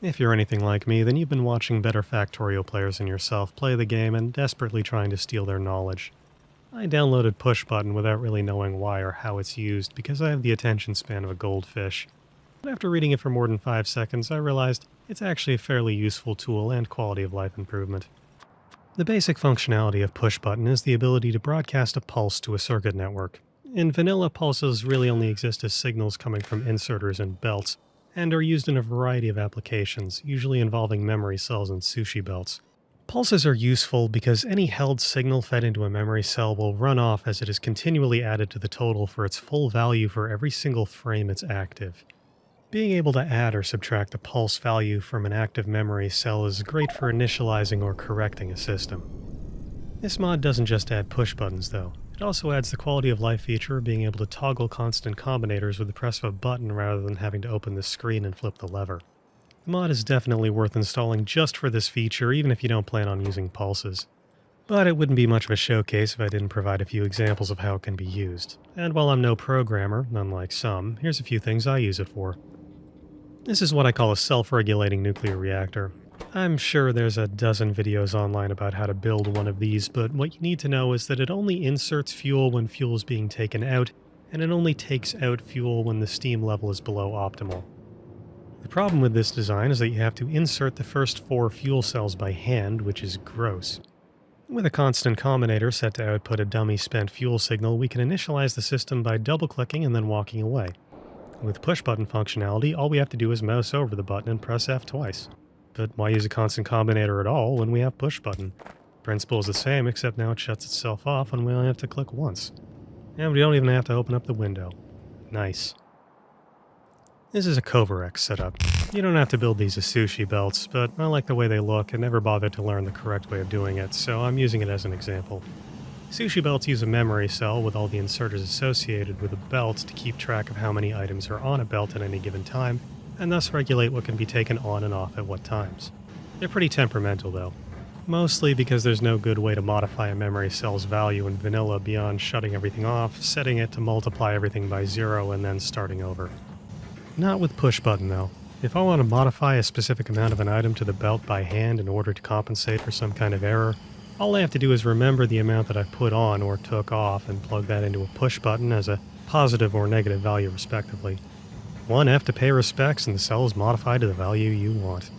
If you're anything like me, then you've been watching better Factorio players than yourself play the game and desperately trying to steal their knowledge. I downloaded Pushbutton without really knowing why or how it's used because I have the attention span of a goldfish. But after reading it for more than 5 seconds, I realized it's actually a fairly useful tool and quality of life improvement. The basic functionality of Pushbutton is the ability to broadcast a pulse to a circuit network. In vanilla, pulses really only exist as signals coming from inserters and belts, and are used in a variety of applications, usually involving memory cells and sushi belts. Pulses are useful because any held signal fed into a memory cell will run off as it is continually added to the total for its full value for every single frame it's active. Being able to add or subtract a pulse value from an active memory cell is great for initializing or correcting a system. This mod doesn't just add push buttons though, it also adds the quality of life feature of being able to toggle constant combinators with the press of a button rather than having to open the screen and flip the lever. The mod is definitely worth installing just for this feature even if you don't plan on using pulses. But it wouldn't be much of a showcase if I didn't provide a few examples of how it can be used. And while I'm no programmer, unlike some, here's a few things I use it for. This is what I call a self-regulating nuclear reactor. I'm sure there's a dozen videos online about how to build one of these, but what you need to know is that it only inserts fuel when fuel is being taken out, and it only takes out fuel when the steam level is below optimal. The problem with this design is that you have to insert the first 4 fuel cells by hand, which is gross. With a constant combinator set to output a dummy spent fuel signal, we can initialize the system by double-clicking and then walking away. With push-button functionality, all we have to do is mouse over the button and press F twice. But why use a constant combinator at all when we have push-button? Principle is the same, except now it shuts itself off and we only have to click once. And we don't even have to open up the window. Nice. This is a Covarex setup. You don't have to build these as sushi belts, but I like the way they look and never bothered to learn the correct way of doing it, so I'm using it as an example. Sushi belts use a memory cell with all the inserters associated with a belt to keep track of how many items are on a belt at any given time, and thus regulate what can be taken on and off at what times. They're pretty temperamental though, mostly because there's no good way to modify a memory cell's value in vanilla beyond shutting everything off, setting it to multiply everything by 0, and then starting over. Not with push button though. If I want to modify a specific amount of an item to the belt by hand in order to compensate for some kind of error, all I have to do is remember the amount that I put on or took off and plug that into a push button as a positive or negative value respectively. 1 F to pay respects and the cell is modified to the value you want.